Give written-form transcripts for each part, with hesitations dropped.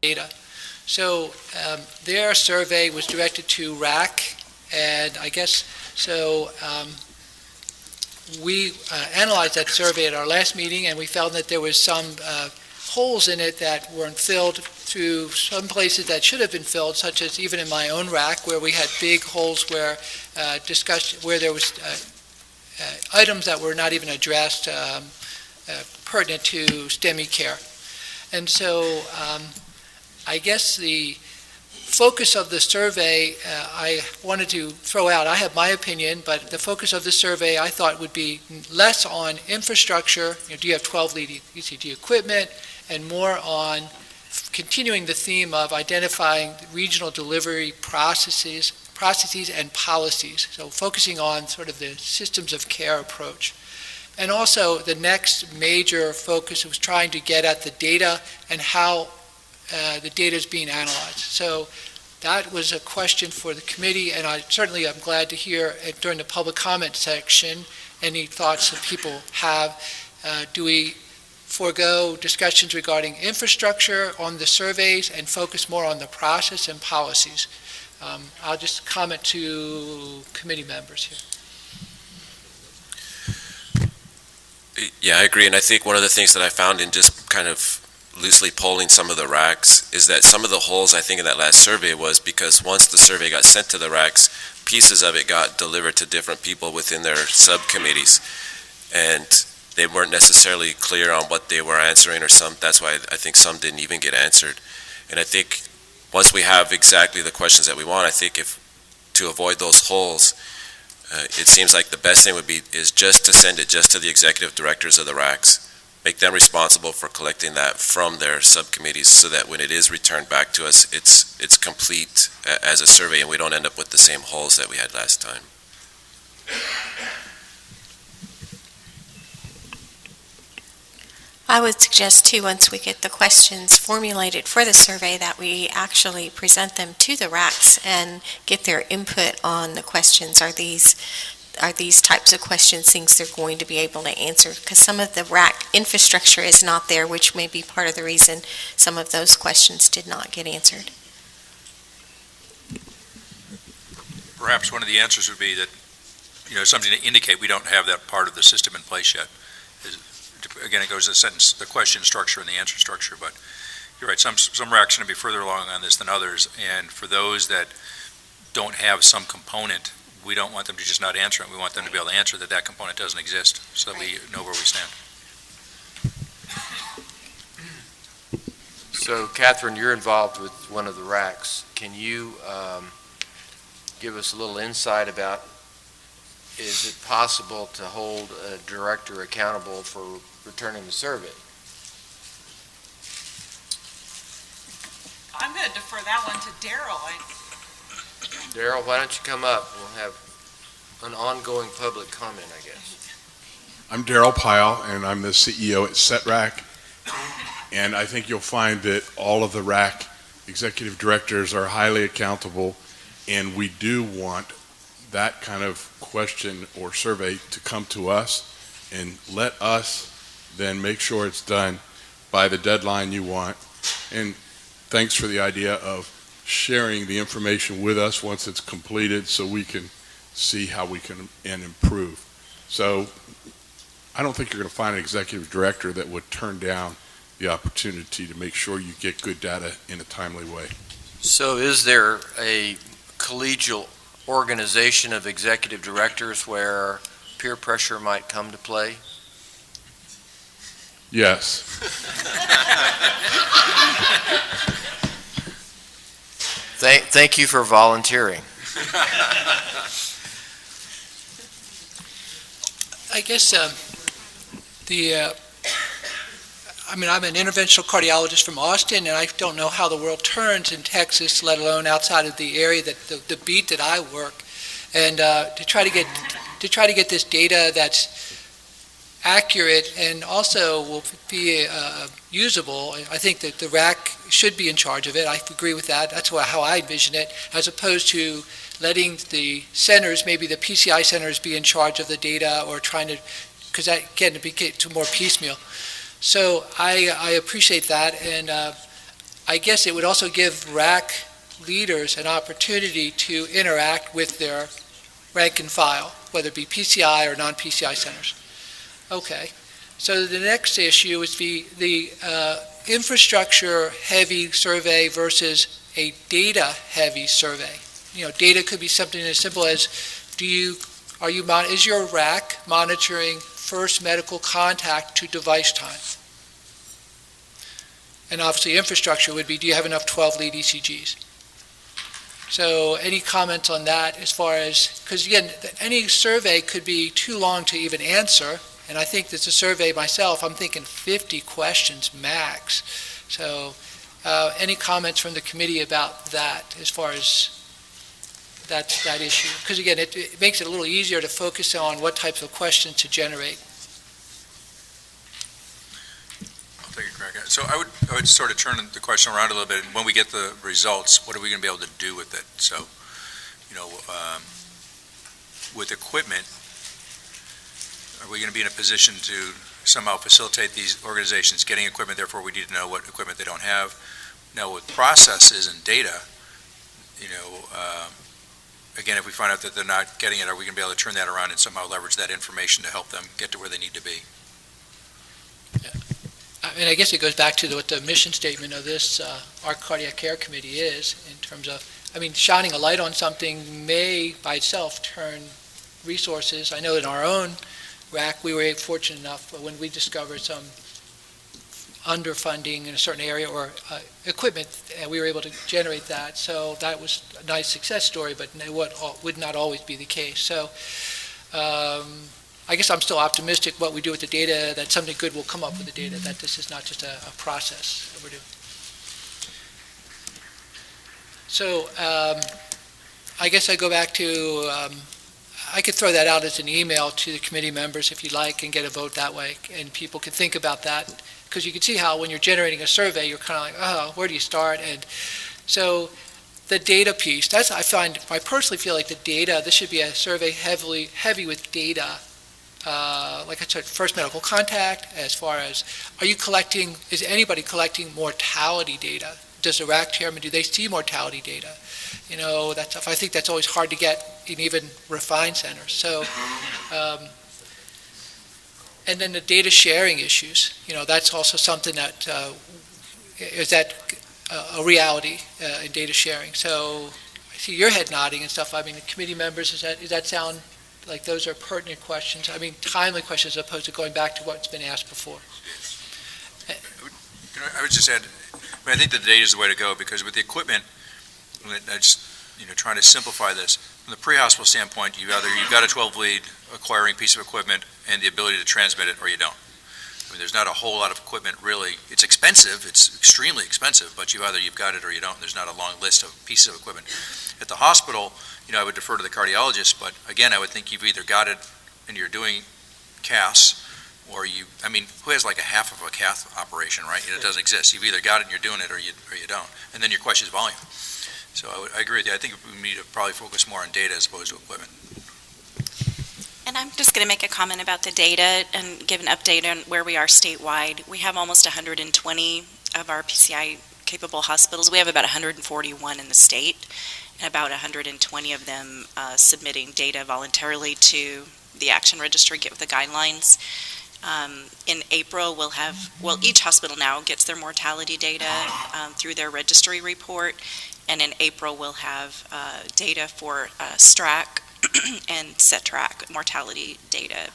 data. So their survey was directed to RAC, and I guess so. We analyzed that survey at our last meeting, and we found that there was some holes in it that weren't filled through some places that should have been filled, such as even in my own RAC, where we had big holes where where there was items that were not even addressed pertinent to STEMI care. And so I guess the focus of the survey, I wanted to throw out, I have my opinion, but the focus of the survey I thought would be less on infrastructure, do you have 12 lead ECG equipment, and more on continuing the theme of identifying regional delivery processes and policies. So focusing on sort of the systems of care approach. And also the next major focus was trying to get at the data and how the data is being analyzed. So that was a question for the committee, and I'm glad to hear during the public comment section any thoughts that people have. Do we forego discussions regarding infrastructure on the surveys and focus more on the process and policies? I'll just comment to committee members here. Yeah, I agree, and I think one of the things that I found in just kind of loosely polling some of the RACs is that some of the holes, I think, in that last survey was because once the survey got sent to the RACs, pieces of it got delivered to different people within their subcommittees, and they weren't necessarily clear on what they were answering, or that's why I think some didn't even get answered. And I think once we have exactly the questions that we want, I think to avoid those holes, it seems like the best thing is just to send it just to the executive directors of the RACs, make them responsible for collecting that from their subcommittees, so that when it is returned back to us, it's complete as a survey, and we don't end up with the same holes that we had last time. I would suggest too, once we get the questions formulated for the survey, that we actually present them to the RACs and get their input on the questions. Are these types of questions things they're going to be able to answer? Because some of the RAC infrastructure is not there, which may be part of the reason some of those questions did not get answered. Perhaps one of the answers would be that, something to indicate we don't have that part of the system in place yet. Again, it goes to the question structure and the answer structure, but you're right, some RACs are going to be further along on this than others, and for those that don't have some component, we don't want them to just not answer it. We want them to be able to answer that component doesn't exist, so that we know where we stand. So, Catherine, you're involved with one of the RACs. Can you give us a little insight about, is it possible to hold a director accountable for returning the survey? I'm going to defer that one to Daryl. Daryl, why don't you come up? We'll have an ongoing public comment, I guess. I'm Daryl Pyle, and I'm the CEO at SETRAC. And I think you'll find that all of the RAC executive directors are highly accountable, and we do want that kind of question or survey to come to us, and let us then make sure it's done by the deadline you want. And thanks for the idea of sharing the information with us once it's completed, so we can see how we can improve. So I don't think you're going to find an executive director that would turn down the opportunity to make sure you get good data in a timely way. So is there a collegial organization of executive directors where peer pressure might come to play? Yes. Thank you for volunteering. I guess I'm an interventional cardiologist from Austin, and I don't know how the world turns in Texas, let alone outside of the area the beat that I work. And to try to get this data that's accurate and also will be usable, I think that the RAC should be in charge of it. I agree with that. That's how I envision it, as opposed to letting the centers, maybe the PCI centers, be in charge of the data, or trying to, because that get to more piecemeal. So I appreciate that, and I guess it would also give RAC leaders an opportunity to interact with their rank and file, whether it be PCI or non-PCI centers. Okay, so the next issue is the infrastructure-heavy survey versus a data-heavy survey. Data could be something as simple as, is your RAC monitoring first medical contact to device time? And obviously infrastructure would be, do you have enough 12-lead ECGs? So any comments on that as far as, because again, any survey could be too long to even answer, and I think that's a survey myself, I'm thinking 50 questions max. So any comments from the committee about that as far as that issue? Because again, it makes it a little easier to focus on what types of questions to generate. I'll take a crack at it. So I would sort of turn the question around a little bit. When we get the results, what are we going to be able to do with it? So, with equipment, are we going to be in a position to somehow facilitate these organizations getting equipment? Therefore, we need to know what equipment they don't have. Now, with processes and data, again, if we find out that they're not getting it, are we going to be able to turn that around and somehow leverage that information to help them get to where they need to be? I mean, I guess it goes back to what the mission statement of this, our cardiac care committee is, in terms of, shining a light on something may by itself turn resources. I know in our own RAC, we were fortunate enough when we discovered some underfunding in a certain area or equipment, and we were able to generate that. So that was a nice success story, but it would not always be the case. So I guess I'm still optimistic what we do with the data, that something good will come up with the data, that this is not just a process that we're doing. So I guess I go back to, I could throw that out as an email to the committee members if you'd like and get a vote that way, and people can think about that, because you can see how when you're generating a survey, you're kind of like, oh, where do you start? And so the data piece, I personally feel like the data, this should be a survey heavy with data. Like I said, first medical contact, as far as, is anybody collecting mortality data? Does the RAC chairman, do they see mortality data? That stuff. I think that's always hard to get in even refined centers. So, and then the data sharing issues, that's also something that, is that a reality in data sharing? So I see your head nodding and stuff. The committee members, does that sound like those are pertinent questions? Timely questions as opposed to going back to what's been asked before. I would just add, I think the data is the way to go, because with the equipment, I just, trying to simplify this, from the pre-hospital standpoint, you've got a 12-lead acquiring piece of equipment and the ability to transmit it, or you don't. There's not a whole lot of equipment really. It's expensive, it's extremely expensive, but you've got it or you don't. There's not a long list of pieces of equipment. At the hospital, I would defer to the cardiologist, but again, I would think you've either got it and you're doing CAS, or who has like a half of a cath operation, right? It doesn't exist. You've either got it and you're doing it, or you don't. And then your question is volume. So I agree with you. I think we need to probably focus more on data as opposed to equipment. And I'm just going to make a comment about the data and give an update on where we are statewide. We have almost 120 of our PCI-capable hospitals. We have about 141 in the state, and about 120 of them submitting data voluntarily to the Action Registry, get with the guidelines. In April, each hospital now gets their mortality data through their registry report, and in April we'll have data for STRAC and CETRAC mortality data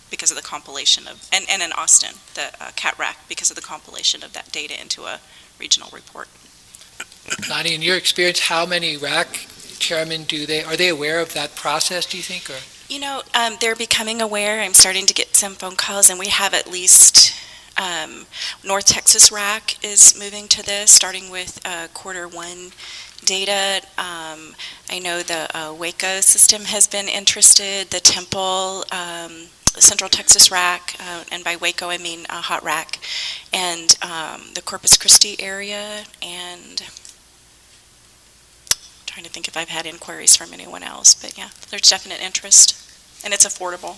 because of the compilation of, and in Austin, the CAT-RAC, because of the compilation of that data into a regional report. Lonnie, in your experience, how many RAC chairmen are they aware of that process, do you think? Or? They're becoming aware. I'm starting to get some phone calls, and we have at least North Texas RAC is moving to this, starting with Q1 data. I know the Waco system has been interested, the Temple, Central Texas RAC, and by Waco I mean Hot RAC, and the Corpus Christi area, and I'm trying to think if I've had inquiries from anyone else, but yeah, there's definite interest, and it's affordable.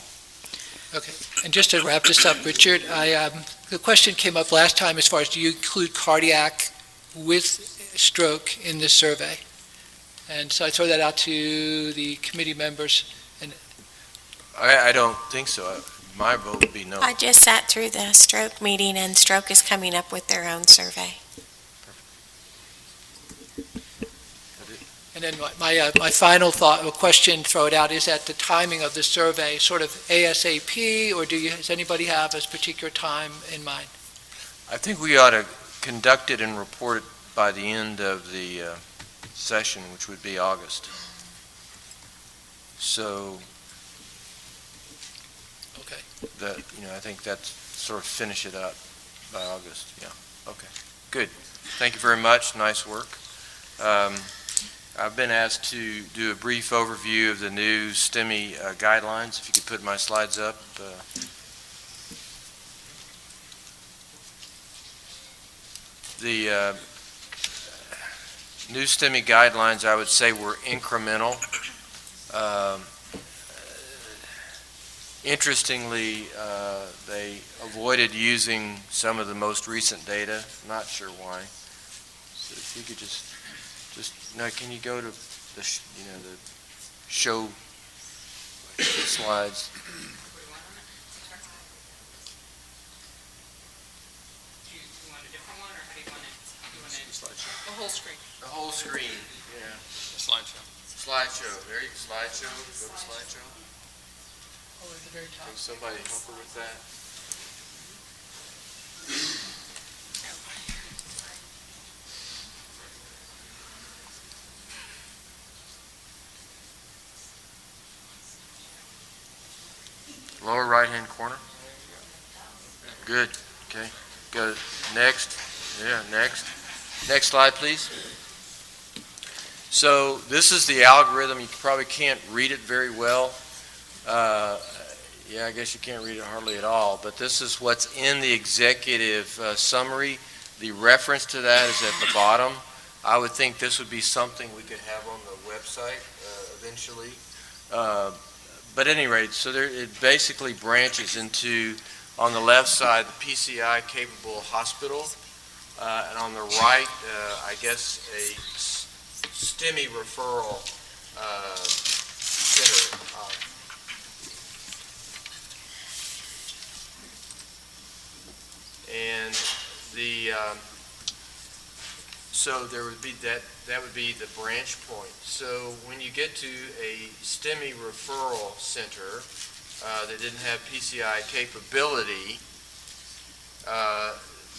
Okay, and just to wrap this up, Richard, the question came up last time as far as do you include cardiac with stroke in this survey. And so I throw that out to the committee members. I don't think so. My vote would be no. I just sat through the stroke meeting, and stroke is coming up with their own survey. And then my final thought, or question, throw it out, is that the timing of the survey sort of ASAP, or does anybody have a particular time in mind? I think we ought to conduct it and report it by the end of the session, which would be August. So Okay. that, I think that's sort of finish it up by August. Yeah. Okay. Good. Thank you very much. Nice work. I've been asked to do a brief overview of the new STEMI guidelines. If you could put my slides up. The new STEMI guidelines, I would say, were incremental. Interestingly, they avoided using some of the most recent data. Not sure why. So if you could just now, can you go to the the show slides? The whole screen. The whole screen. Yeah. Slideshow. Slideshow. There you go. Slideshow. Go to slideshow. Oh, at the very top. Can somebody help her with that? Lower right-hand corner. Good. Okay. Go next. Yeah, next. Next slide, please. So this is the algorithm. You probably can't read it very well. Yeah, I guess you can't read it hardly at all. But this is what's in the executive summary. The reference to that is at the bottom. I would think this would be something we could have on the website eventually. But at any rate, so it basically branches into, on the left side, the PCI capable hospital, and on the right, I guess, a STEMI referral center. And so there would be that would be the branch point. So when you get to a STEMI referral center that didn't have PCI capability,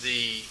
the